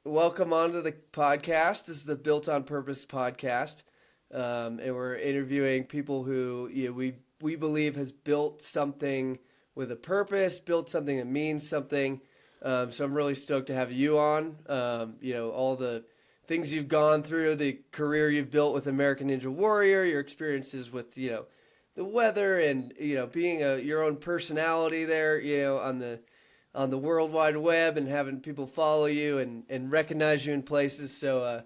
welcome onto the podcast. This is the Built on Purpose podcast, and we're interviewing people who we believe has built something with a purpose, built something that means something. So I'm really stoked to have you on. All the things you've gone through, the career you've built with American Ninja Warrior, your experiences with the weather, and being your own personality there, on the World Wide Web and having people follow you and recognize you in places. So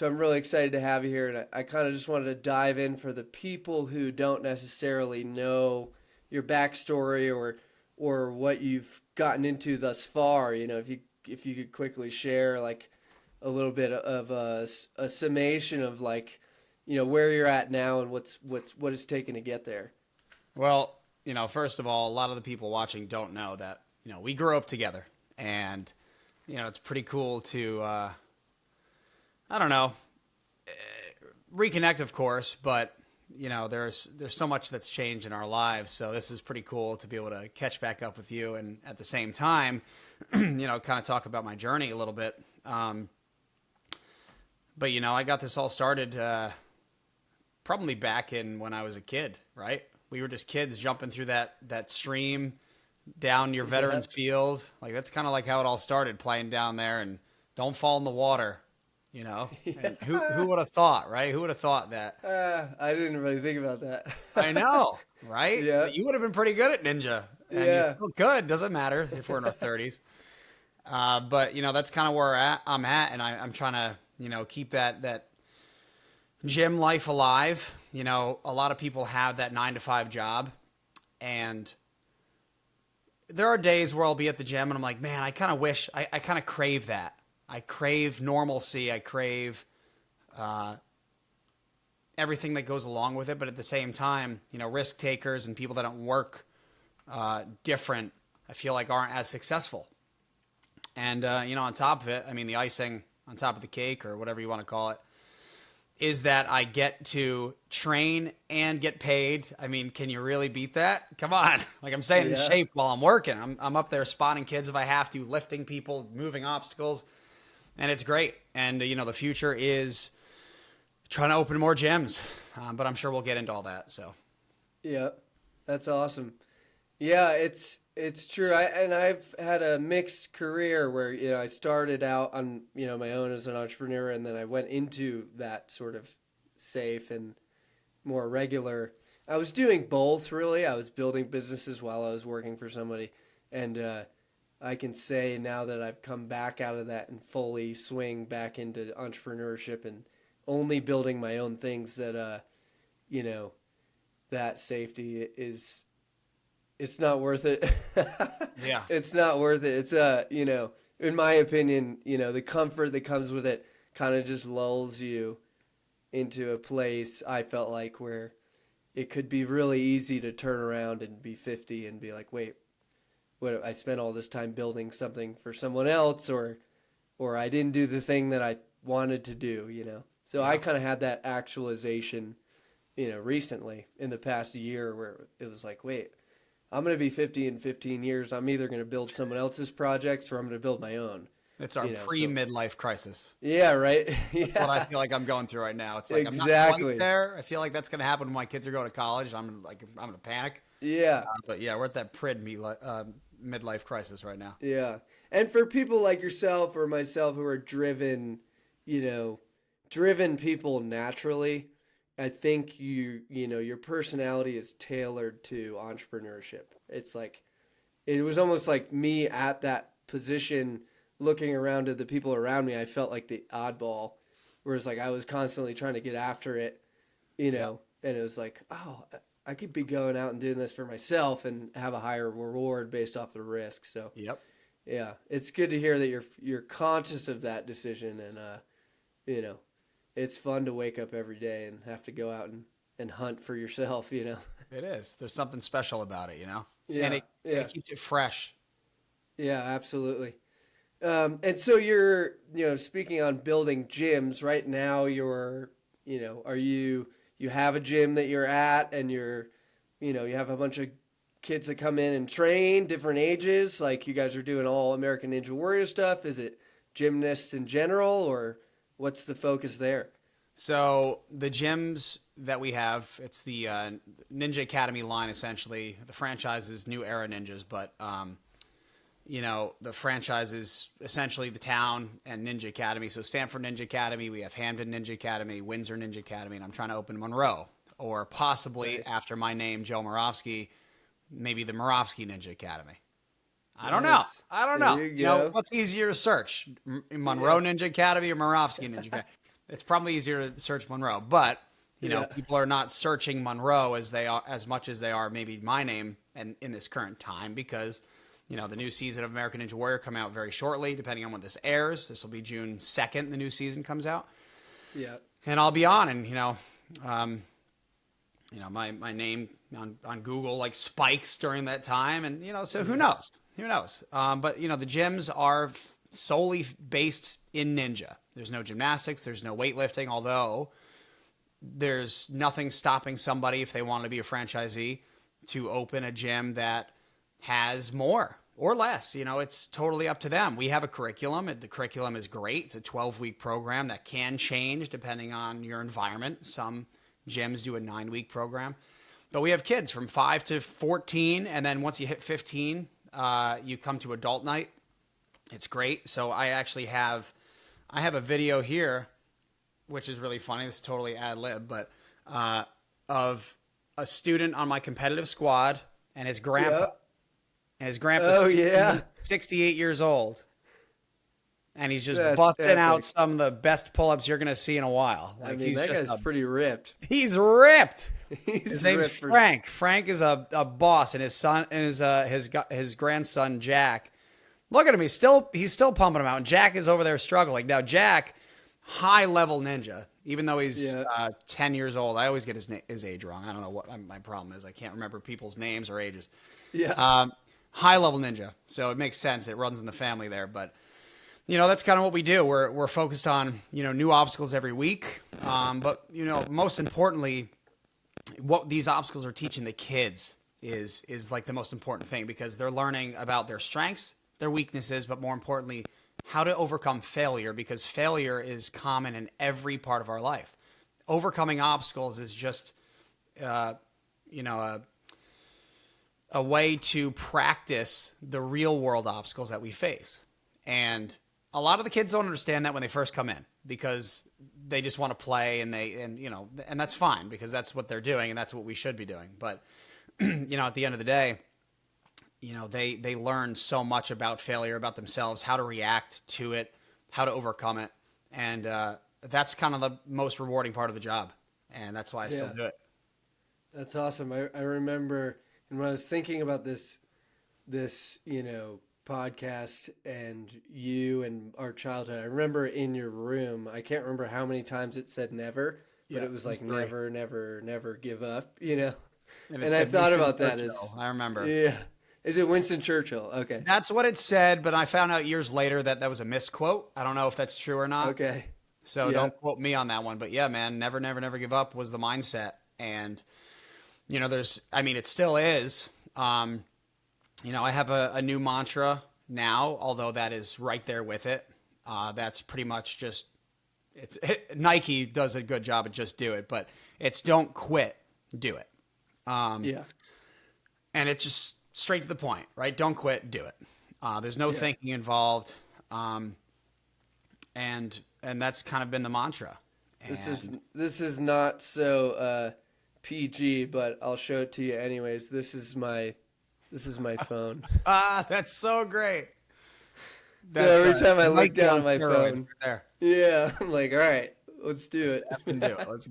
I'm really excited to have you here, and I kind of just wanted to dive in for the people who don't necessarily know your backstory or what you've gotten into thus far. If you could quickly share like a little bit of a summation of like where you're at now and what it's taken to get there. Well, first of all, a lot of the people watching don't know that, we grew up together and, it's pretty cool to, I don't know, reconnect, of course, but, there's so much that's changed in our lives. So this is pretty cool to be able to catch back up with you. And at the same time, kind of talk about my journey a little bit. But, I got this all started, probably back in when I was a kid, right? We were just kids jumping through that stream down your veterans field. Like that's kind of like how it all started, playing down there and don't fall in the water, And who would have thought, right? Who would have thought that? I didn't really think about that. I know, right? Yeah. You would have been pretty good at Ninja. And Yeah. you're still good. Doesn't matter if we're in our 30s. But, that's kind of where I'm at. And I'm trying to, keep that gym life alive. A lot of people have that 9 to 5 job, and there are days where I'll be at the gym and I'm like, man, I kind of wish I kind of crave that. I crave normalcy. I crave, everything that goes along with it. But at the same time, risk takers and people that don't work, different, I feel like aren't as successful. And, on top of it, I mean, the icing on top of the cake or whatever you want to call it, is that I get to train and get paid. I mean, can you really beat that? Come on. Like I'm staying in shape while I'm working. I'm up there spotting kids if I have to, lifting people, moving obstacles, and it's great. And, the future is trying to open more gyms, but I'm sure we'll get into all that. So, Yeah, that's awesome. Yeah, it's true. I've had a mixed career where I started out on my own as an entrepreneur, and then I went into that sort of safe and more regular. I was doing both really. I was building businesses while I was working for somebody, and I can say now that I've come back out of that and fully swing back into entrepreneurship and only building my own things that that safety is it's not worth it. yeah. It's not worth it. It's in my opinion, the comfort that comes with it kind of just lulls you into a place I felt like where it could be really easy to turn around and be 50 and be like, wait, what, I spent all this time building something for someone else, or I didn't do the thing that I wanted to do. So I kind of had that actualization, recently in the past year where it was like, wait, I'm going to be 50 in 15 years. I'm either going to build someone else's projects or I'm going to build my own. It's our pre-midlife crisis. Yeah, right. Yeah. That's what I feel like I'm going through right now. It's like I'm not quite there. I feel like that's going to happen when my kids are going to college. I'm going to panic. Yeah. But yeah, we're at that midlife crisis right now. Yeah. And for people like yourself or myself who are driven people naturally, I think your personality is tailored to entrepreneurship. It's like, it was almost like me at that position looking around at the people around me. I felt like the oddball, whereas like I was constantly trying to get after it, and it was like, oh, I could be going out and doing this for myself and have a higher reward based off the risk. So Yep. yeah, it's good to hear that you're conscious of that decision, and it's fun to wake up every day and have to go out and hunt for yourself, It is. There's something special about it, Yeah, and it keeps it fresh. Yeah, absolutely. And so you're, speaking on building gyms right now, are you have a gym that you're at, and you have a bunch of kids that come in and train, different ages, like you guys are doing all American Ninja Warrior stuff? Is it gymnasts in general, or what's the focus there? So the gyms that we have, it's the Ninja Academy line, essentially. The franchise is New Era Ninjas, but the franchise is essentially the town and Ninja Academy. So Stanford Ninja Academy, we have Hamden Ninja Academy, Windsor Ninja Academy, and I'm trying to open Monroe, or possibly after my name, Joe Moravsky, maybe the Moravsky Ninja Academy. I don't know. I don't know. There You know, what's easier to search, Monroe Ninja Academy or Moravsky Ninja Academy? It's probably easier to search Monroe, but people are not searching Monroe as much as they are maybe my name and in this current time, because the new season of American Ninja Warrior come out very shortly, depending on when this airs. This will be June 2nd. The new season comes out. Yeah. And I'll be on, and my name on Google like spikes during that time, and so who knows? Who knows? But the gyms are solely based in ninja. There's no gymnastics. There's no weightlifting, although there's nothing stopping somebody, if they want to be a franchisee, to open a gym that has more or less. It's totally up to them. We have a curriculum. The curriculum is great. It's a 12-week program that can change depending on your environment. Some gyms do a 9-week program. But we have kids from 5 to 14, and then once you hit 15, you come to adult night. It's great. So I actually have a video here, which is really funny. This is totally ad lib, but of a student on my competitive squad and his grandpa. Yep. And his grandpa's 68 years old. And he's just busting out some of the best pull-ups you're going to see in a while. Like, he's that just guy's pretty ripped. He's ripped. His name's Frank. Frank is a boss, and his son and his grandson Jack. Look at him. He's still pumping him out. And Jack is over there struggling. Now Jack, high-level ninja, even though he's 10 years old. I always get his age wrong. I don't know what my problem is. I can't remember people's names or ages. Yeah. High-level ninja. So it makes sense. It runs in the family there, but that's kind of what we do. We're focused on, new obstacles every week. But, most importantly, what these obstacles are teaching the kids is like the most important thing, because they're learning about their strengths, their weaknesses, but more importantly, how to overcome failure, because failure is common in every part of our life. Overcoming obstacles is just, a way to practice the real world obstacles that we face. And a lot of the kids don't understand that when they first come in, because they just want to play, and that's fine, because that's what they're doing and that's what we should be doing. But, at the end of the day, they learn so much about failure, about themselves, how to react to it, how to overcome it. And that's kind of the most rewarding part of the job. And that's why I still do it. That's awesome. I remember, and when I was thinking about this, podcast and you and our childhood, I remember in your room, I can't remember how many times it said never, but it was like never, never, never give up, And I thought about that as I remember. Yeah. Is it Winston Churchill? Okay. That's what it said, but I found out years later that was a misquote. I don't know if that's true or not. Okay. So don't quote me on that one. But yeah, man, never, never, never give up was the mindset. And, it still is. I have a new mantra now, although that is right there with it. That's pretty much just, Nike does a good job at just do it, but it's don't quit, do it. And it's just straight to the point, right? Don't quit, do it. There's no thinking involved. And that's kind of been the mantra. This is not so PG, but I'll show it to you anyways. This is my phone. That's so great. Every time I look down at my phone, I'm like, all right, let's do it. Let's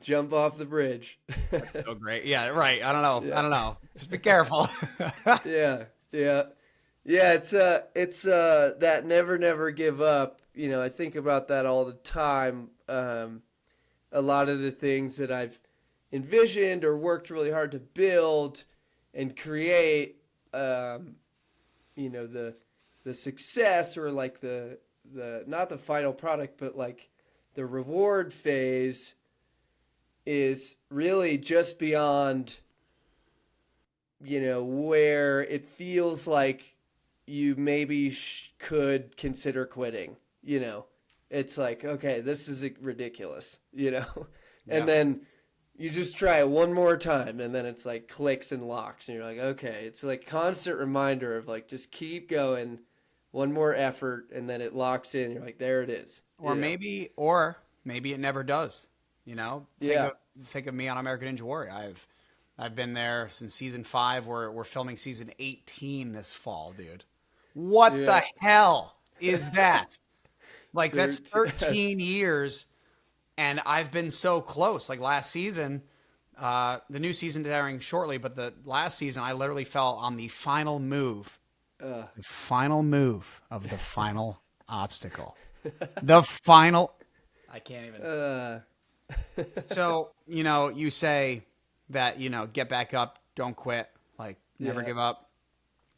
jump off the bridge. That's so great. Yeah, right. I don't know. Just be careful. Yeah. It's that never give up. I think about that all the time. A lot of the things that I've envisioned or worked really hard to build and create, the success, or like the not the final product, but like the reward phase is really just beyond, where it feels like you maybe could consider quitting, you know. It's like, okay, this is ridiculous, you know. And Yeah. then you just try it one more time, and then it's like clicks and locks, and you're like, okay, it's like constant reminder of like just keep going, one more effort, and then it locks in. You're like, there it is. Or You know? maybe it never does. You know, Yeah. think of me on American Ninja Warrior. I've been there since season 5. We're filming season 18 this fall, dude. What Yeah. the hell is that? Like that's 13 13 years, and I've been so close. Like last season, the new season airing shortly, but the last season I literally fell on the final move. The final move of the final obstacle. The final. I can't even. So, you know, you say that, you know, get back up, don't quit, like never give up.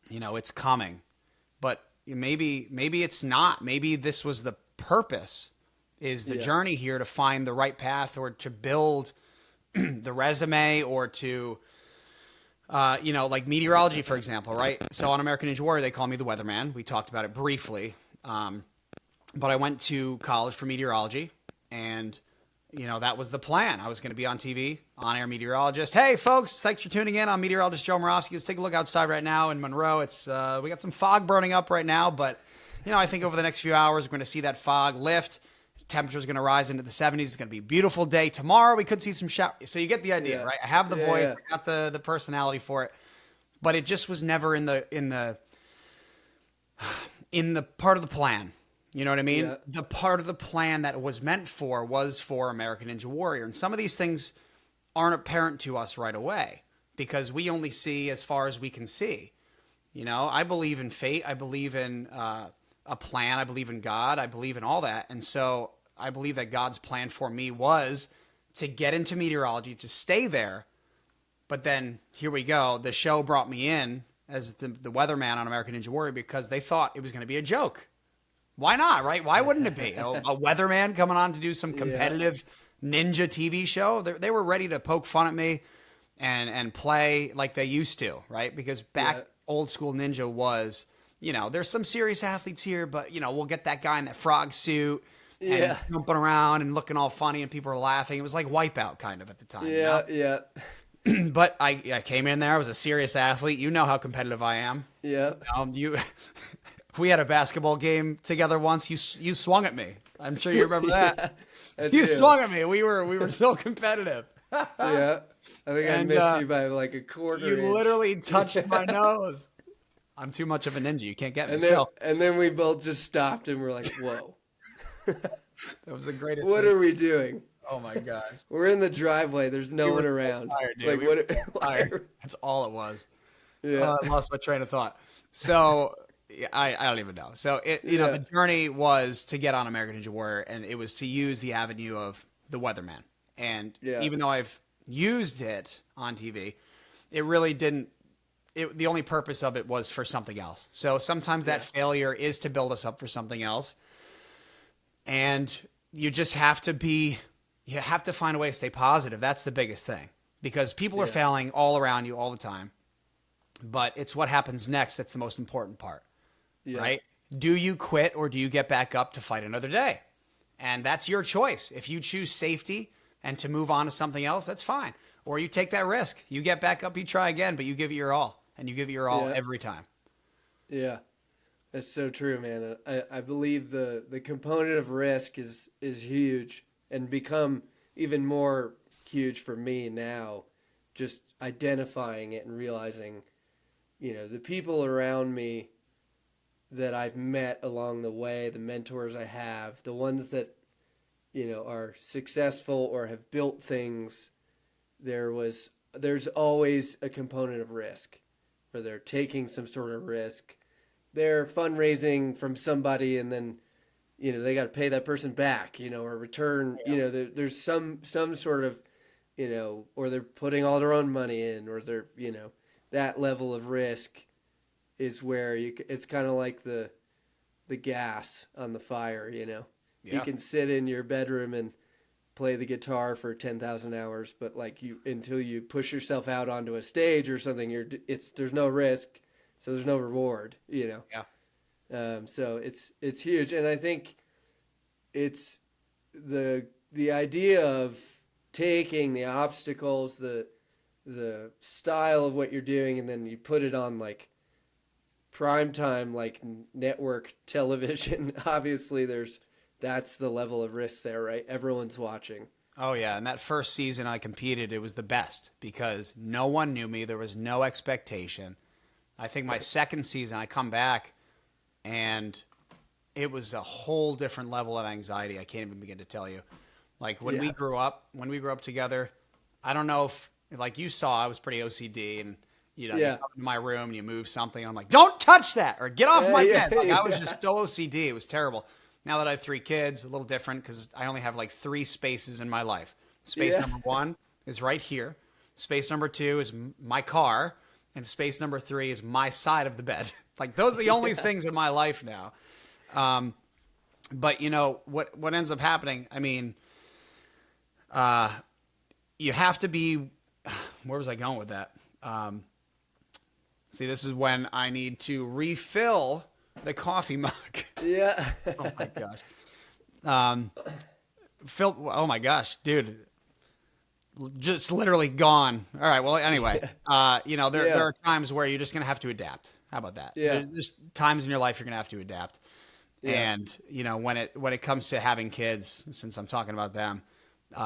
You know, it's coming. But maybe it's not. Maybe this was the purpose, is the journey here to find the right path or to build the resume or to you know, like meteorology, for example, right? So on American Ninja Warrior, they call me the weatherman. We talked about it briefly. But I went to college for meteorology, and, you know, that was the plan. I was going to be on TV, on-air meteorologist. Hey, folks, thanks for tuning in. I'm meteorologist Joe Moravsky. Let's take a look outside right now in Monroe. It's we got some fog burning up right now, but, you know, I think over the next few hours, we're going to see that fog lift. Temperature's going to rise into the 70s. It's going to be a beautiful day. Tomorrow, we could see some showers. So you get the idea, right? I have the voice. I got the personality for it. But it just was never in the part of the plan. You know what I mean? Yeah. The part of the plan that it was meant for was for American Ninja Warrior. And some of these things aren't apparent to us right away because we only see as far as we can see. You know, I believe in fate. I believe in a plan. I believe in God. I believe in all that. And so I believe that God's plan for me was to get into meteorology, to stay there. But then here we go. The show brought me in as the weatherman on American Ninja Warrior because they thought it was going to be a joke. Why not, right? Why wouldn't it be? A weatherman coming on to do some competitive ninja TV show? They were ready to poke fun at me and play like they used to, right? Because back old school ninja was, you know, there's some serious athletes here, but, you know, we'll get that guy in that frog suit and he's jumping around and looking all funny and people are laughing. It was like Wipeout kind of at the time. Yeah. But I came in there. I was a serious athlete. You know how competitive I am. Yeah. We had a basketball game together once. You swung at me. I'm sure you remember that. You swung at me. We were so competitive. Yeah. I think I missed you by like a quarter. You literally touched my nose. I'm too much of a ninja. You can't get me. And then we both just stopped and we're like, whoa. That was the greatest What thing. are we doing? Oh my gosh. We're in the driveway. There's no one around. Tired, dude. Like, we were so tired. That's all it was. Yeah. I lost my train of thought. So I don't even know. So you know, the journey was to get on American Ninja Warrior, and it was to use the avenue of the weatherman. And even though I've used it on TV, it really didn't. The only purpose of it was for something else. So sometimes that failure is to build us up for something else, and you just have to be. You have to find a way to stay positive. That's the biggest thing, because people are failing all around you all the time. But it's what happens next that's the most important part, right? Do you quit or do you get back up to fight another day? And that's your choice. If you choose safety and to move on to something else, that's fine. Or you take that risk. You get back up, you try again, but you give it your all. And you give it your all every time. Yeah, that's so true, man. I believe the component of risk is huge and become even more huge for me now, just identifying it and realizing, you know, the people around me that I've met along the way, the mentors I have, the ones that, you know, are successful or have built things, there's always a component of risk, where they're taking some sort of risk. They're fundraising from somebody and then, you know, they got to pay that person back, you know, or return, you know, there's some sort of, you know, or they're putting all their own money in, or they're, you know, that level of risk is where it's kind of like the gas on the fire, you know. You can sit in your bedroom and play the guitar for 10,000 hours, but like until you push yourself out onto a stage or something, there's no risk. so there's no reward, Yeah. So it's huge, and I think it's the idea of taking the obstacles, the style of what you're doing, and then you put it on like prime time, like network television. Obviously, that's the level of risk there, right? Everyone's watching. Oh yeah, and that first season I competed, it was the best because no one knew me. There was no expectation. I think my second season, I come back, and it was a whole different level of anxiety. I can't even begin to tell you. Like when Yeah, we grew up together, I don't know if like you saw, I was pretty OCD, and you yeah, come into my room and you move something, and I'm like, don't touch that or get off my yeah, bed. Like I was yeah, just so OCD, it was terrible. Now that I have three kids, a little different because I only have like three spaces in my life. Space yeah, number one is right here. Space number two is my car, and space number three is my side of the bed. Like those are the only yeah, things in my life now. Um, but what ends up happening? I mean, you have to be. Where was I going with that? See, this is when I need to refill the coffee mug. yeah. Oh my gosh. Um, Phil. Oh my gosh, dude. Just literally gone. All right. Well, anyway, there Yeah, are times where you're just gonna have to adapt. How about that? yeah, There's times in your life you're gonna have to adapt. yeah, And when it comes to having kids, since I'm talking about them,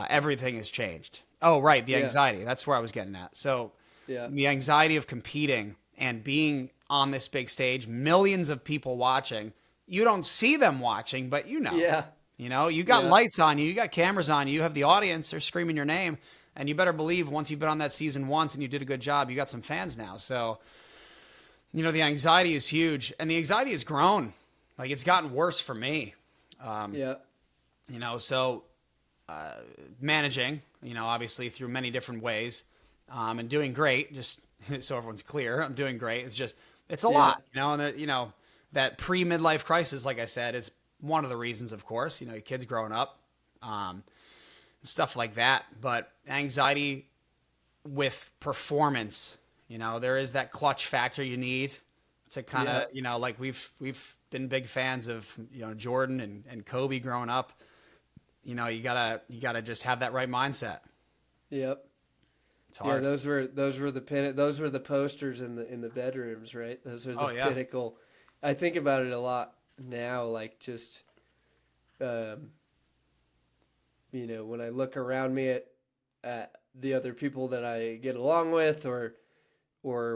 everything has changed. Oh, right, the yeah, anxiety. That's where I was getting at. So yeah, the anxiety of competing and being on this big stage, millions of people watching. You don't see them watching, but you know. yeah, You got yeah, lights on you, you got cameras on you, you have the audience, they're screaming your name, and you better believe once you've been on that season once and you did a good job, you got some fans now. So, the anxiety is huge, and the anxiety has grown. Like it's gotten worse for me. Um, yeah, so managing, obviously through many different ways, and doing great. Just so everyone's clear, I'm doing great. It's a yeah, lot, and that pre midlife crisis, like I said, is one of the reasons, of course. Your kids growing up, stuff like that. But anxiety with performance, there is that clutch factor you need to kind yeah, of, like we've been big fans of, Jordan and Kobe growing up. You gotta just have that right mindset. yep. It's Yeah, hard. those were the posters in the bedrooms, right? Those are the Oh yeah. pinnacle. I think about it a lot now, like just um, when I look around me at the other people that I get along with, or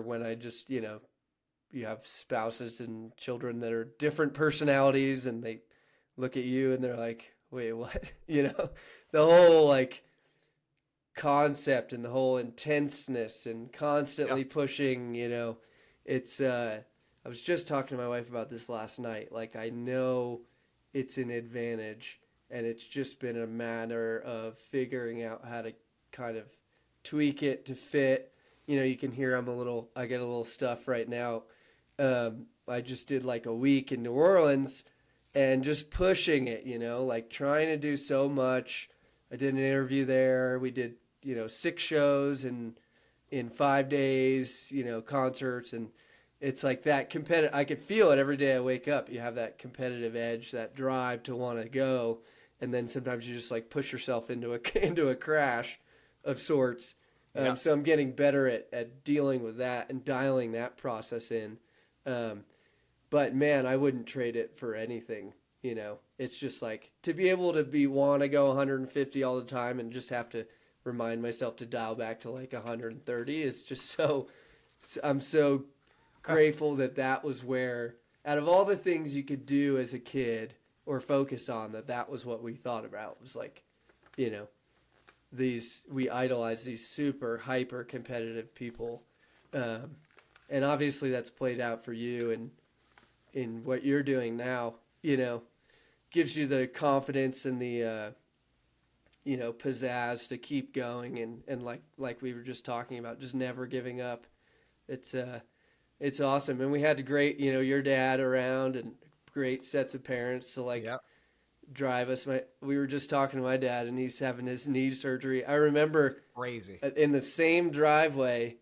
when I just you have spouses and children that are different personalities, and they look at you and they're like, wait, what? The whole like concept and the whole intenseness and Yeah. constantly pushing, it's I was just talking to my wife about this last night. Like I know it's an advantage, and it's just been a matter of figuring out how to kind of tweak it to fit. You can hear I get a little stuff right now. I just did like a week in New Orleans and just pushing it, like trying to do so much. I did an interview there. We did, 6 shows in 5 days, concerts, and it's like that competitive. I could feel it every day I wake up. You have that competitive edge, that drive to want to go, and then sometimes you just like push yourself into a into a crash of sorts. Yeah. So I'm getting better at dealing with that and dialing that process in. Um, but man, I wouldn't trade it for anything. It's just like to be able to want to go 150 all the time and just have to remind myself to dial back to like 130 is just so. I'm so grateful that was where, out of all the things you could do as a kid or focus on, that was what we thought about. It was like, you know, we idolize these super hyper competitive people, and obviously that's played out for you and in what you're doing now. Gives you the confidence and the pizzazz to keep going and like we were just talking about, just never giving up. It's awesome, and we had a great your dad around and great sets of parents to like Yeah. drive us. We were just talking to my dad, and he's having his knee surgery. I remember Crazy. in the same driveway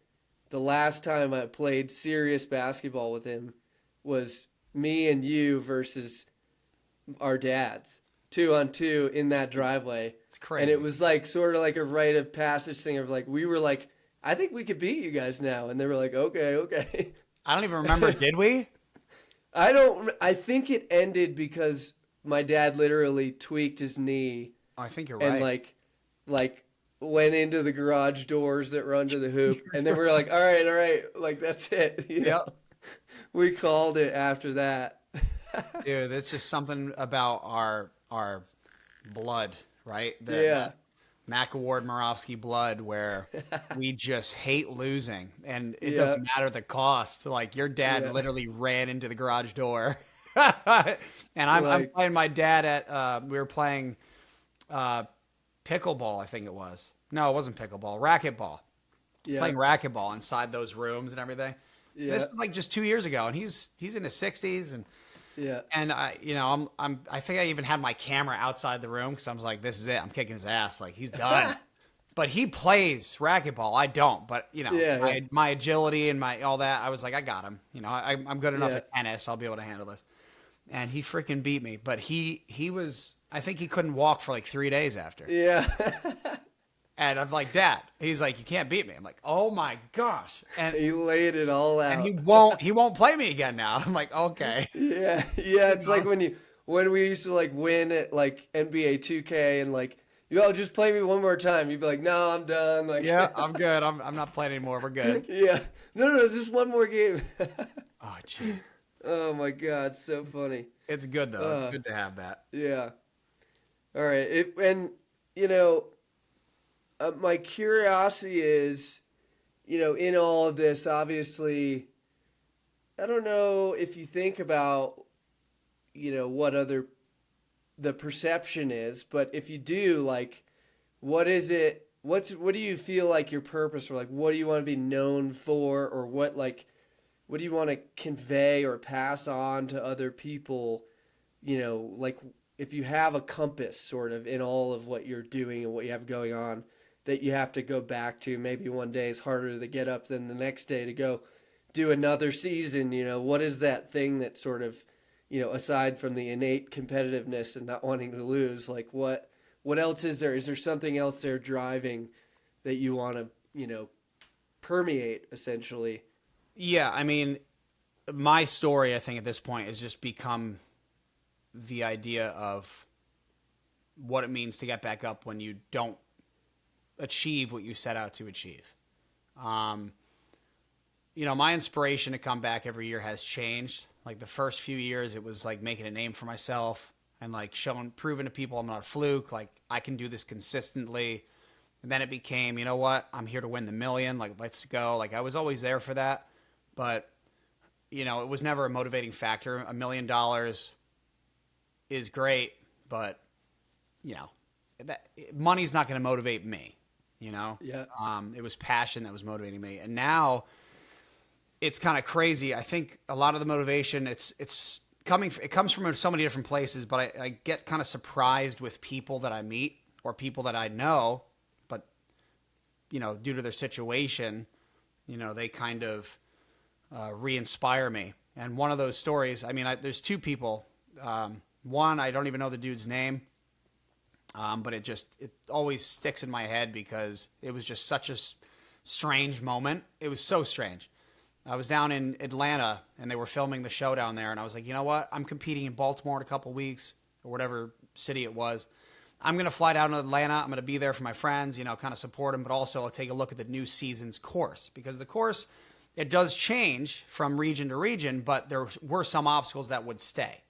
the last time I played serious basketball with him was me and you versus our dads, 2-on-2 in that driveway. It's crazy. And it was like sort of like a rite of passage thing of like, we were like, I think we could beat you guys now. And they were like, okay. I don't even remember. Did we? I think it ended because my dad literally tweaked his knee. Oh, I think you're right. And like went into the garage doors that were under the hoop. And then we were like, all right. Like, that's it. You know? We called it after that. Dude, it's just something about our blood, right? Yeah. Mac Award Moravsky blood, where we just hate losing, and it doesn't matter the cost. Like, your dad literally ran into the garage door, and I'm playing my dad at we were playing pickleball, I think it was. No, it wasn't pickleball, racquetball. Yeah. Playing racquetball inside those rooms and everything. Yeah. This was like just 2 years ago, and he's in his 60s, and I think I even had my camera outside the room because I was like, this is it. I'm kicking his ass. Like, he's done. But he plays racquetball. I don't. But, my agility and all that, I was like, I got him. I'm good enough at tennis. I'll be able to handle this. And he freaking beat me. But he was, I think he couldn't walk for like 3 days after. Yeah. And I'm like, Dad. He's like, you can't beat me. I'm like, oh my gosh. And he laid it all out. And he won't play me again now. I'm like, okay. Yeah. It's like when we used to like win at like NBA 2K and like, just play me one more time. You'd be like, no, I'm done. Like, yeah, I'm good. I'm not playing anymore. We're good. Yeah. No, just one more game. Oh, jeez. Oh my God, so funny. It's good though. It's good to have that. Yeah. All right. My curiosity is, in all of this, obviously, I don't know if you think about, what the perception is, but if you do, like, what is it, what do you feel like your purpose, or like, what do you want to be known for, or what do you want to convey or pass on to other people, like, if you have a compass sort of in all of what you're doing and what you have going on, that you have to go back to. Maybe one day is harder to get up than the next day to go do another season. What is that thing that sort of, aside from the innate competitiveness and not wanting to lose, like what else is there? Is there something else there driving that you want to, permeate essentially? Yeah. I mean, my story, I think at this point has just become the idea of what it means to get back up when you don't achieve what you set out to achieve. My inspiration to come back every year has changed. Like the first few years, it was like making a name for myself and like proving to people I'm not a fluke. Like I can do this consistently. And then it became, you know what? I'm here to win the million. Like, let's go. Like I was always there for that, but it was never a motivating factor. $1 million is great, but that money's not going to motivate me. Yeah. It was passion that was motivating me. And now it's kind of crazy. I think a lot of the motivation, it comes from so many different places, but I get kind of surprised with people that I meet or people that I know, but, due to their situation, they kind of re-inspire me. And one of those stories, I mean, there's two people. One, I don't even know the dude's name. But it always sticks in my head because it was just such a strange moment. It was so strange. I was down in Atlanta and they were filming the show down there. And I was like, you know what? I'm competing in Baltimore in a couple weeks or whatever city it was. I'm going to fly down to Atlanta. I'm going to be there for my friends, kind of support them, but also I'll take a look at the new season's course because the course, it does change from region to region, but there were some obstacles that would stay.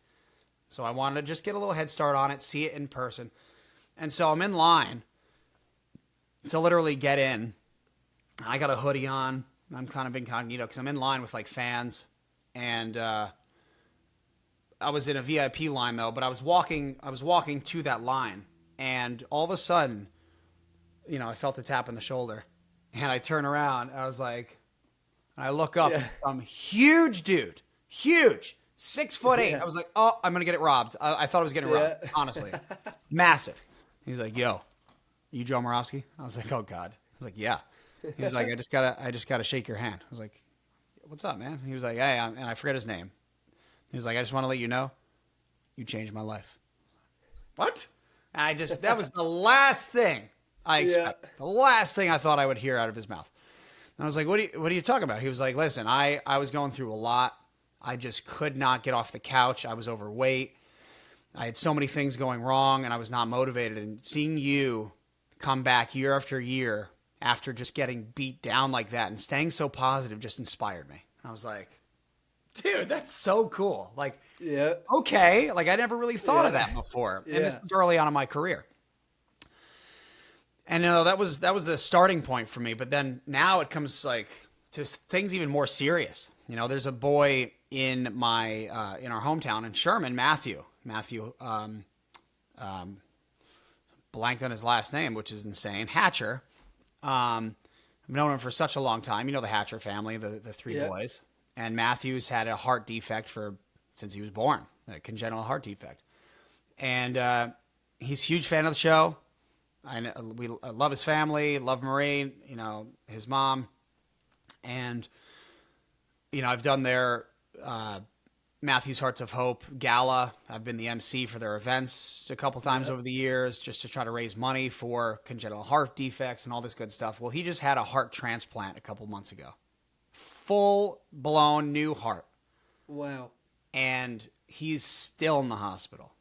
So I wanted to just get a little head start on it, see it in person. And so I'm in line to literally get in. I got a hoodie on. I'm kind of incognito because I'm in line with like fans. And I was in a VIP line though, but I was walking to that line. And all of a sudden, I felt a tap on the shoulder. And I turn around and I was like, and I look up, and some huge dude, 6'8". Yeah. I was like, oh, I'm going to get it robbed. I thought I was getting robbed, honestly. Massive. He's like, yo, you Joe Moravsky? I was like, oh, God. I was like, yeah. He was like, I just gotta shake your hand. I was like, what's up, man? He was like, hey, and I forget his name. He was like, I just want to let you know, you changed my life. What? And that was the last thing I expected. The last thing I thought I would hear out of his mouth. And I was like, what are you talking about? He was like, listen, I was going through a lot. I just could not get off the couch. I was overweight. I had so many things going wrong, and I was not motivated. And seeing you come back year after year after just getting beat down like that and staying so positive just inspired me. I was like, dude, that's so cool. Like, okay. Like, I never really thought of that before. And this was early on in my career. And that was the starting point for me. But then now it comes like to things even more serious. There's a boy in my in our hometown in Sherman, Matthew, blanked on his last name, which is insane. Hatcher. I've known him for such a long time. The Hatcher family, the three boys. And Matthew's had a heart defect since he was born, a congenital heart defect. And he's a huge fan of the show. I love his family, love Marie, his mom. And, I've done their Matthew's Hearts of Hope gala. I've been the MC for their events a couple times over the years just to try to raise money for congenital heart defects and all this good stuff. Well, he just had a heart transplant a couple months ago. Full-blown new heart. Wow. And he's still in the hospital.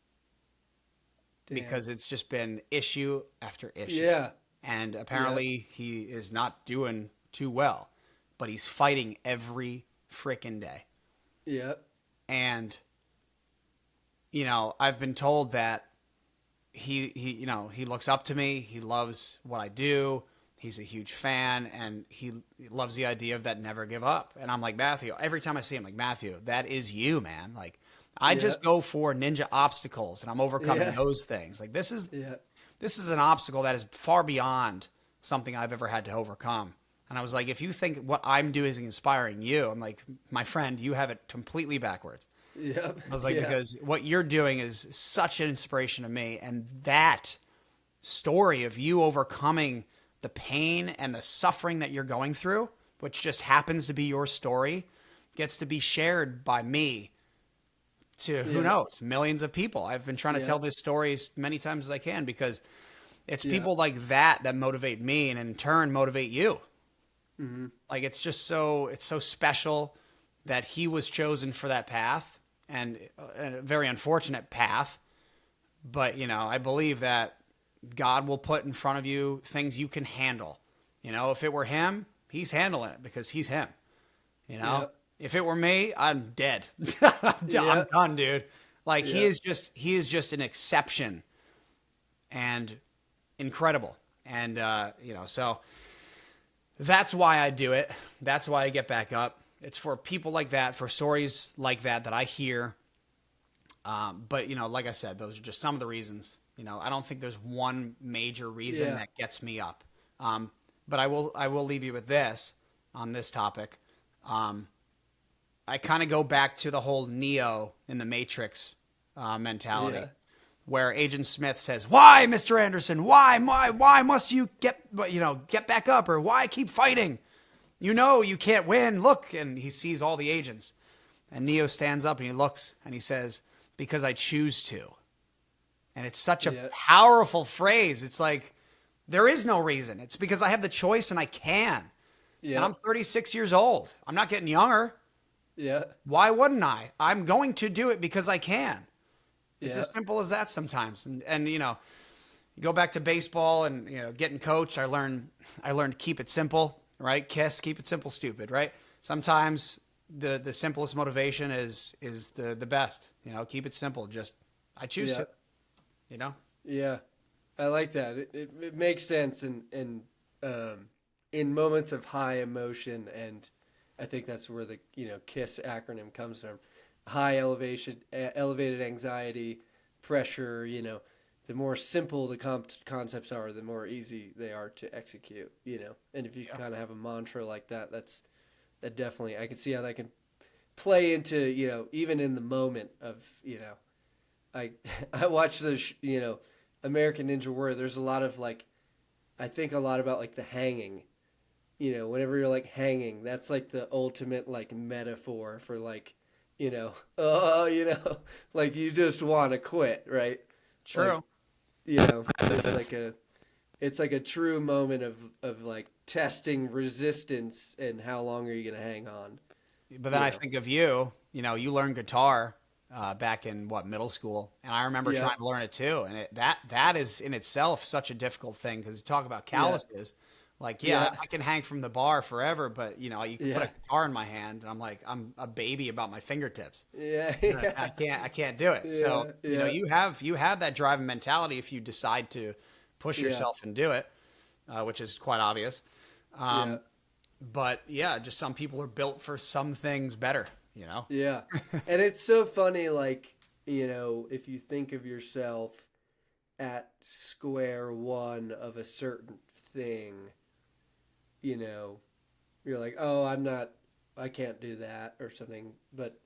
Damn. Because it's just been issue after issue. Yeah. And apparently he is not doing too well. But he's fighting every frickin' day. Yeah. And, I've been told that he looks up to me. He loves what I do. He's a huge fan, and he loves the idea of that never give up. And I'm like, Matthew, every time I see him, like, Matthew, that is you, man. Like, I just go for ninja obstacles, and I'm overcoming those things. Like, this is an obstacle that is far beyond something I've ever had to overcome. And I was like, if you think what I'm doing is inspiring you, I'm like, my friend, you have it completely backwards. Yep. I was like, because what you're doing is such an inspiration to me. And that story of you overcoming the pain and the suffering that you're going through, which just happens to be your story, gets to be shared by me to, who knows, millions of people. I've been trying to tell this story as many times as I can because it's people like that motivate me and in turn motivate you. Mm-hmm. Like, it's so special that he was chosen for that path and a very unfortunate path. But, I believe that God will put in front of you things you can handle. If it were him, he's handling it because he's him. If it were me, I'm dead. I'm done, dude. Like, he is just an exception and incredible. And, so that's why I do it. That's why I get back up. It's for people like that, for stories like that I hear. But, like I said, those are just some of the reasons. I don't think there's one major reason that gets me up. But I will leave you with this on this topic. I kind of go back to the whole Neo in the Matrix mentality, where Agent Smith says, "Why, Mr. Anderson? Why must you get back up, or why keep fighting? You can't win. Look," and he sees all the agents, and Neo stands up and he looks and he says, "Because I choose to." And it's such a powerful phrase. It's like, there is no reason. It's because I have the choice and I can. Yeah. And I'm 36 years old. I'm not getting younger. Yeah. Why wouldn't I? I'm going to do it because I can. It's as simple as that sometimes. And you go back to baseball and, getting coached. I learned to keep it simple, right? KISS, keep it simple, stupid, right? Sometimes the simplest motivation is the best, keep it simple. Just, I choose to. Yeah, I like that. It makes sense in moments of high emotion, and I think that's where the KISS acronym comes from. High elevated anxiety, pressure. The more simple the concepts are, the more easy they are to execute. And if you kind of have a mantra like that, that definitely, I can see how that can play into even in the moment of I watch the American Ninja Warrior. There's a lot of I think a lot about the hanging whenever you're like hanging, that's like the ultimate like metaphor for like, like you just want to quit, right? Like, True. it's like a true moment of like testing resistance and how long are you going to hang on, But then you I know? think of you. You learned guitar back in middle school, and I remember Yeah. trying to learn it too. And that is in itself such a difficult thing because you talk about Yeah. calluses. Like, yeah, Yeah. I can hang from the bar forever, but you can put a Yeah. guitar in my hand, and I'm a baby about my fingertips. Yeah. I Yeah. can't do it. So Yeah. Yeah. you have that driving mentality if you decide to push Yeah. yourself and do it, which is quite obvious. Yeah. Um, but yeah, just some people are built for some things better, you know? Yeah. And it's so funny, like, if you think of yourself at square one of a certain thing, you know, you're like, oh, I can't do that or something. But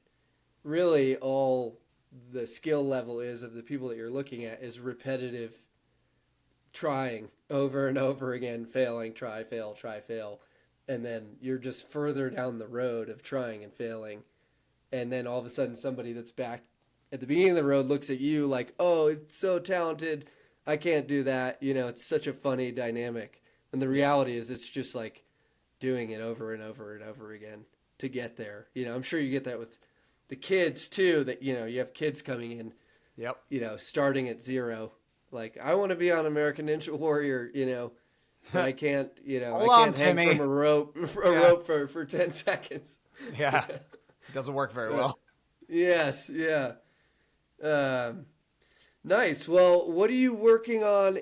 really, all the skill level is of the people that you're looking at is repetitive trying over and over again, failing, try, fail, try, fail. And then you're just further down the road of trying and failing. And then all of a sudden, somebody that's back at the beginning of the road looks at you like, oh, it's so talented. I can't do that. It's such a funny dynamic. And the Yeah. reality is, it's just like doing it over and over and over again to get there. I'm sure you get that with the kids too, that, you have kids coming in, Yep. starting at zero. Like, I want to be on American Ninja Warrior, but I Hold on, can't hang Timmy. from a rope, Yeah. for 10 seconds. Yeah. It doesn't work very Uh, well. yes. Yeah. Um, nice. Well, what are you working on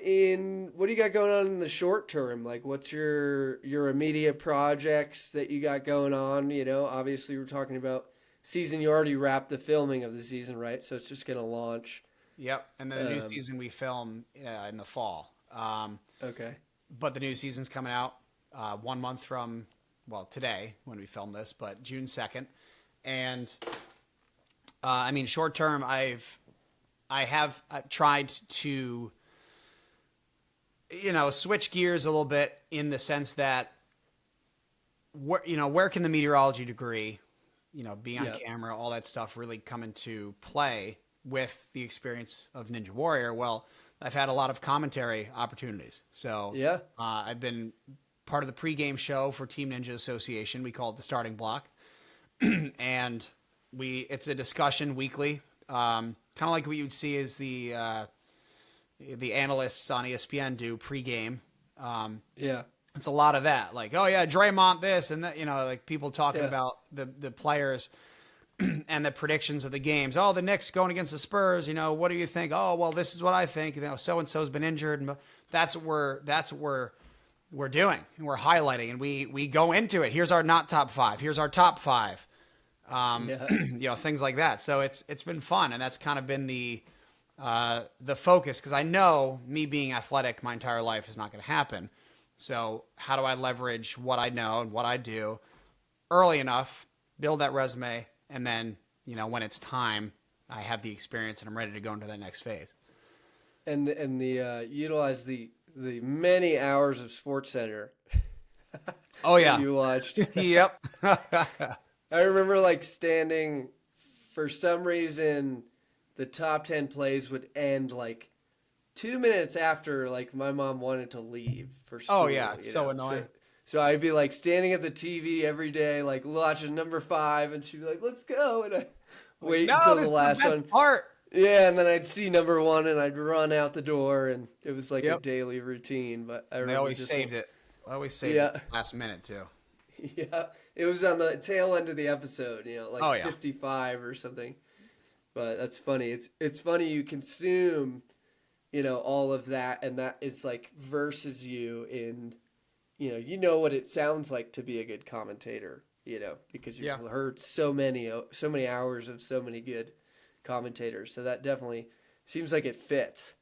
what do you got going on in the short term? Like, what's your immediate projects that you got going on? Obviously we're talking about season. You already wrapped the filming of the season, right? So it's just going to launch. Yep. And then the new Um, season we film in the fall. okay. But the new season's coming out 1 month from, well, today when we film this, but June 2nd. And I mean, short term, I've tried to, switch gears a little bit in the sense that, where can the meteorology degree, be on Yeah. camera, all that stuff really come into play with the experience of Ninja Warrior? Well, I've had a lot of commentary opportunities. So Yeah. I've been part of the pregame show for Team Ninja Association. We call it the Starting Block. And it's a discussion weekly, kind of like what you would see as the analysts on ESPN do pregame. Yeah. It's a lot of that, like, oh yeah, Draymond this and that, like people talking Yeah. about the players and the predictions of the games. Oh, the Knicks going against the Spurs. What do you think? Oh, well, this is what I think. So and so's been injured, and that's what we're doing, and we're highlighting, and we go into it. Here's our not top five. Here's our top five. Yeah. Things like that. So it's been fun, and that's kind of been the focus, because I know me being athletic my entire life is not going to happen. So how do I leverage what I know and what I do early enough, build that resume, and then when it's time, I have the experience and I'm ready to go into that next phase. And the utilize the many hours of Sports Center Oh yeah. that you watched. Yep. I remember like standing, for some reason, the top 10 plays would end like 2 minutes after like my mom wanted to leave for school. Oh yeah, it's so annoying. So I'd be like standing at the TV every day, like watching number 5, and she'd be like, "Let's go," and I wait No, until this the is the last best one. part. Yeah, and then I'd see number 1, and I'd run out the door, and it was like a Yep. daily routine. But I They remember always just saved it. I always saved Yeah. it last minute too. yeah, it was on the tail end of the episode, like Oh, yeah. 55 or something. But that's funny. It's funny you consume, all of that, and that is like versus you in, what it sounds like to be a good commentator, because you've Yeah. heard so many hours of so many good commentators. So that definitely seems like it fits.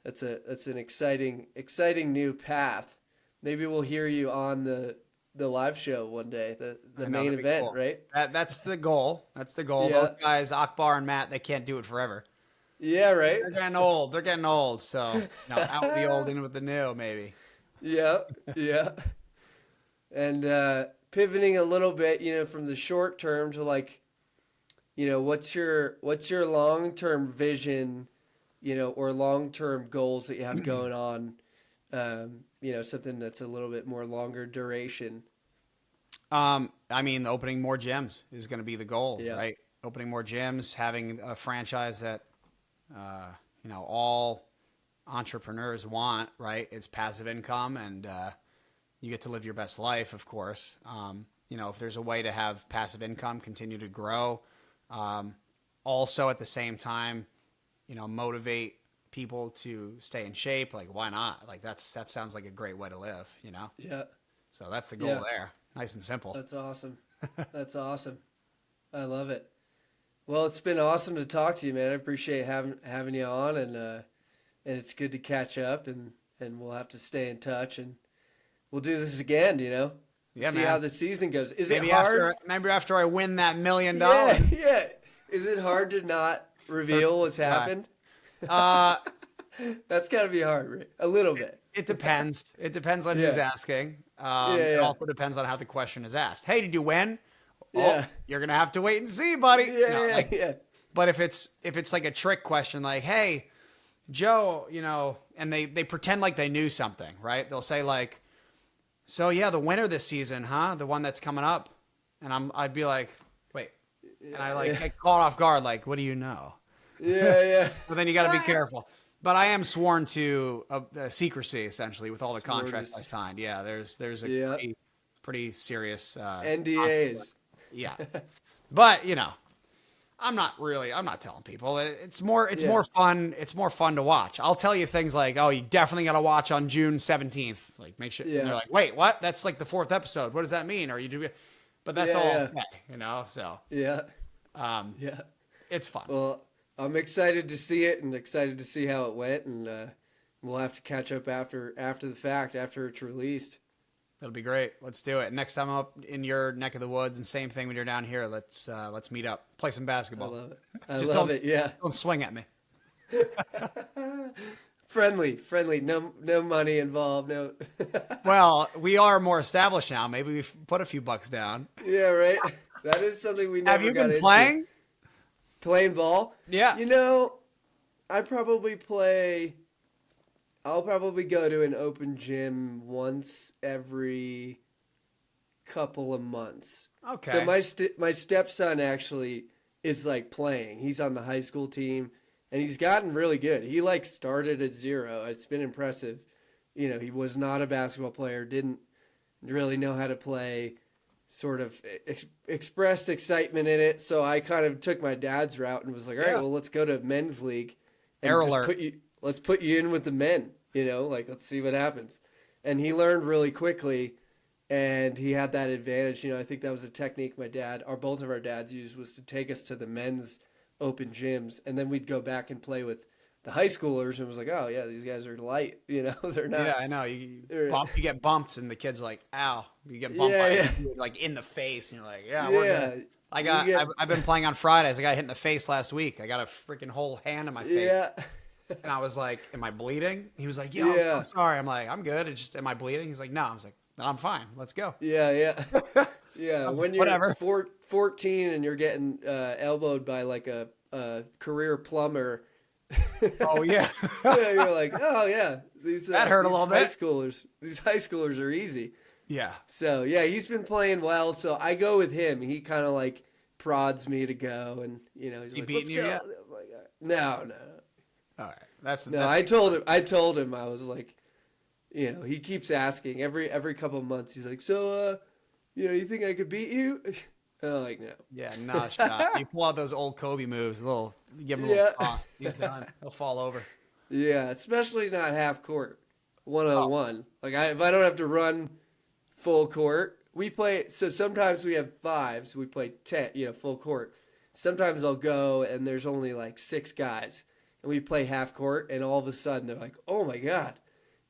That's an exciting new path. Maybe we'll hear you on the live show one day, the I know, main that'd be event, cool. right? That's the goal. That's the goal. Yeah. Those guys, Akbar and Matt, they can't do it forever. Yeah, right. They're getting old. They're getting old. So out with the old, in with the new, maybe. Yeah, yeah. And pivoting a little bit, from the short term to like, what's your long-term vision, or long-term goals that you have going on, something that's a little bit more longer duration. I mean, opening more gyms is going to be the goal, Yeah. right? Opening more gyms, having a franchise that, all entrepreneurs want, right? It's passive income, and you get to live your best life, of course. If there's a way to have passive income continue to grow, also at the same time, motivate people to stay in shape. Like, why not? Like, that sounds like a great way to live, Yeah. So that's the goal there. Nice and simple. That's awesome. That's awesome. I love it. Well, it's been awesome to talk to you, man. I appreciate having you on, and it's good to catch up, and we'll have to stay in touch, and we'll do this again, Yeah, see man. how the season goes. Is Maybe it hard? after I win that $1 million. Yeah, yeah. Is it hard to not reveal what's happened? That's got to be hard, right? A little bit. It depends. It depends on who's asking. It also depends on how the question is asked. Hey, did you win? Yeah. Oh, you're gonna have to wait and see, buddy. Yeah. But if it's like a trick question, like, hey, Joe, and they pretend like they knew something, right? They'll say like, so yeah, the winner this season, huh? The one that's coming up, and I'd be like, wait, and I get caught off guard, like, what do you know? Yeah. But then you got to be careful. But I am sworn to secrecy, essentially, with all the contracts I signed. Yeah, there's a pretty serious NDAs. Yeah, but I'm not telling people. It's more fun. It's more fun to watch. I'll tell you things like, oh, you definitely got to watch on June 17th. Like, make sure. And they're like, wait, what? That's like the 4th episode. What does that mean? Or you do? But that's all I'll say, So Yeah. it's fun. Well, I'm excited to see it and excited to see how it went, and we'll have to catch up after the fact, after it's released. That'll be great. Let's do it. Next time I'm up in your neck of the woods, and same thing when you're down here. Let's meet up, play some basketball. I love it. I love it. Yeah. Don't swing at me. Friendly. No money involved. No. Well, we are more established now. Maybe we put a few bucks down. Yeah, right. That is something we never Have you got been into. playing? Playing ball? Yeah. I'll probably go to an open gym once every couple of months. Okay. So my stepson actually is like playing. He's on the high school team, and he's gotten really good. He like started at 0. It's been impressive. He was not a basketball player, didn't really know how to play, sort of expressed excitement in it. So I kind of took my dad's route and was like, all right, well, let's go to men's league. And Air alert. Let's put you in with the men, let's see what happens. And he learned really quickly, and he had that advantage. I think that was a technique both of our dads used, was to take us to the men's open gyms, and then we'd go back and play with the high schoolers, and it was like, oh yeah, these guys are light, they're not. Yeah, I know. You get bumped, and the kid's like, ow. You get bumped like in the face, and you're like, yeah, we're good. I've been playing on Fridays. I got hit in the face last week. I got a freaking whole hand in my face. Yeah. And I was like, am I bleeding? He was like, yeah, I'm sorry. I'm like, I'm good. It's just, am I bleeding? He's like, no. I was like, I'm fine. Let's go. Yeah. When you're Whatever. 14 and you're getting elbowed by like a career plumber. Oh, yeah. You're like, oh, yeah. That hurt a little bit. These high schoolers are easy. Yeah. So, yeah, he's been playing well. So I go with him. He kind of like prods me to go. And, he's like, beating you yet? No. All right. I told him, I was like, he keeps asking every couple of months. He's like, so, you think I could beat you? I'm like, no. Yeah, no shot. You pull out those old Kobe moves, you give him a little toss. He's done. He'll fall over. Yeah, especially not half court, 1-on-1. Like if I don't have to run full court, we play. So sometimes we have 5, so we play 10, full court. Sometimes I'll go and there's only like 6 guys, and we play half court, and all of a sudden they're like, oh my god,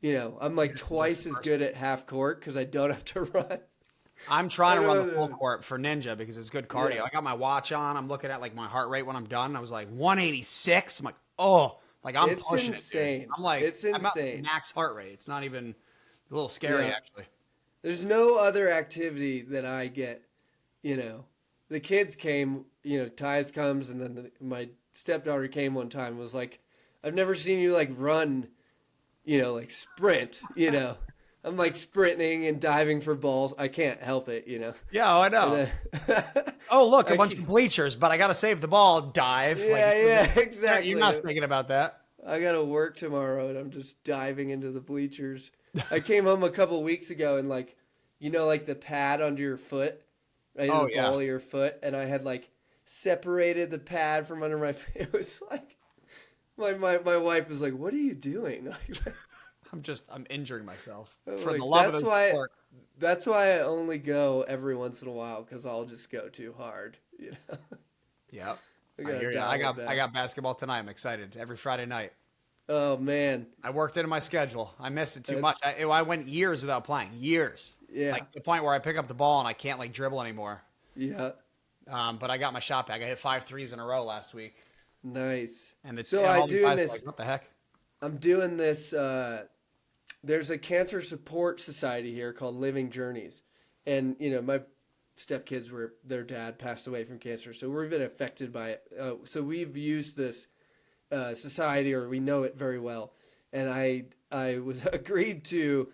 I'm like twice as good at half court because I don't have to run. I'm trying to run the full court for Ninja because it's good cardio. Yeah. I got my watch on. I'm looking at like my heart rate when I'm done. I was like 186. I'm like, oh, like I'm pushing insane. it. Dude. I'm like, it's I'm at insane. max heart rate. It's not even a little scary actually. There's no other activity that I get, you know. The kids came, you know, Ty's comes, and then my stepdaughter came one time and was like, I've never seen you like run, you know, like sprint, you know. I'm like sprinting and diving for balls. I can't help it, you know. Yeah, I know. And, Oh, look, a bunch of bleachers, but I got to save the ball, dive. yeah, exactly. You're not thinking about that. I got to work tomorrow, and I'm just diving into the bleachers. I came home a couple weeks ago, and like, you know, like the pad under your foot, right? Oh, the yeah. ball of your foot, and I had like separated the pad from under my. It was like, my wife was like, "What are you doing?" I'm injuring myself I'm for like, the love of that's the why. sport. That's why I only go every once in a while because I'll just go too hard, you know. Yep. I I gotta hear you. dial it back. I got basketball tonight. I'm excited. Every Friday night. Oh man, I worked into my schedule. I missed it too That's- much. I went years without playing. Years. yeah, Like the point where I pick up the ball and I can't like dribble anymore. yeah, But I got my shot back. I hit 5 threes in a row last week. nice. And the So and I all the doing guys were this. like, what the heck? I'm doing this. There's a cancer support society here called Living Journeys, and you know my stepkids were their dad passed away from cancer, so we've been affected by it. So we've used this society, or we know it very well, and I was agreed to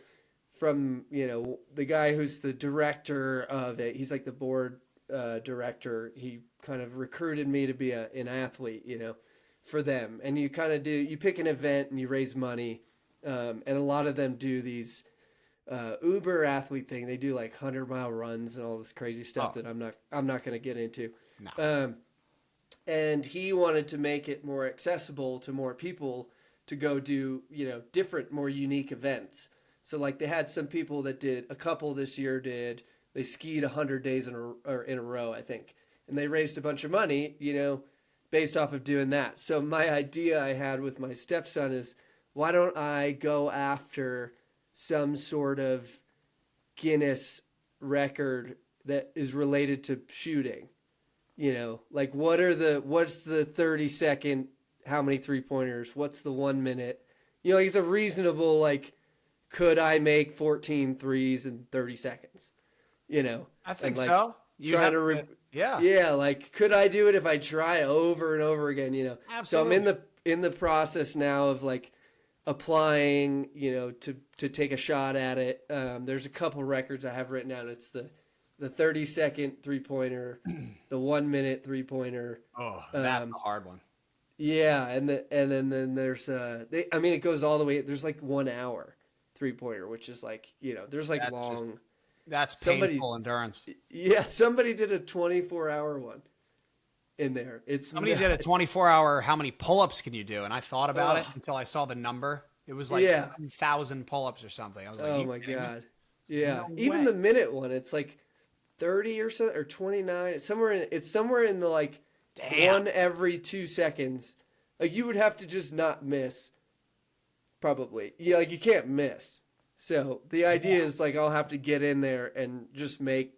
from you know the guy who's the director of it. He's like the board director. He kind of recruited me to be an athlete, you know, for them, and you kind of you pick an event and you raise money. And a lot of them do these Uber athlete thing. They do like 100-mile runs and all this crazy stuff that I'm not going to get into. No. And he wanted to make it more accessible to more people to go do, you know, different, more unique events. So like they had some people that did a couple this year they skied 100 days in a row, I think, and they raised a bunch of money, you know, based off of doing that. So my idea I had with my stepson is, why don't I go after some sort of Guinness record that is related to shooting? You know, like what's the 30-second, how many 3-pointers? What's the 1 minute? You know, he's a reasonable, like, could I make 14 threes in 30 seconds? You know, I think like, so. Yeah. Yeah, like could I do it if I try over and over again, you know? Absolutely. So I'm in the process now of like applying, you know, to take a shot at it. There's a couple records I have written down. It's the 30-second 3-pointer, the 1 minute 3-pointer. Oh, that's a hard one. Yeah, and then there's it goes all the way. There's like 1 hour 3-pointer, which is like, you know, there's like That's painful endurance. Yeah, somebody did a 24-hour one in there. Somebody did a 24-hour, how many pull-ups can you do? And I thought about it until I saw the number. It was like 1,000 pull-ups or something. I was like, oh my God. Yeah. No Even way. the minute one, it's like 30 or so, or 29. It's somewhere in the like Damn. 1 every 2 seconds. Like you would have to just not miss. Probably. Yeah, like you can't miss. So the idea is like I'll have to get in there and just make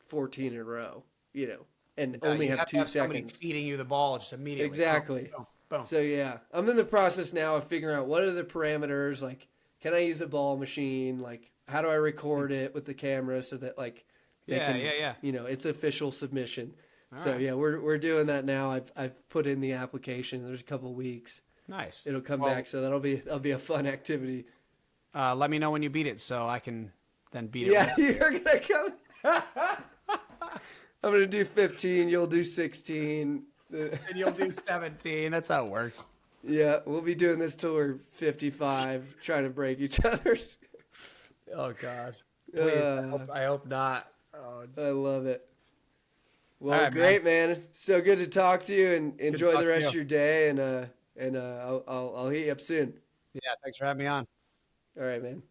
14 in a row, you know, and only you have to 2 somebody seconds. feeding you the ball just immediately. Exactly. Boom, boom, boom. So yeah, I'm in the process now of figuring out what are the parameters. Like, can I use a ball machine? Like, how do I record it with the camera so that like they can, you know, it's official submission. All So right. yeah, we're doing that now. I've put in the application. There's a couple weeks. Nice. It'll come back, so that'll be a fun activity. Let me know when you beat it so I can then beat it. Yeah, you're gonna come. I'm gonna do 15. You'll do 16. And you'll do 17. That's how it works. Yeah, we'll be doing this till we're 55, trying to break each other's. Oh, gosh. Please, I hope not. Oh, I love it. Well, All right, great, man. So good to talk to you, and enjoy talk the to rest you. of your day. And I'll hit you up soon. yeah, thanks for having me on. All right, man.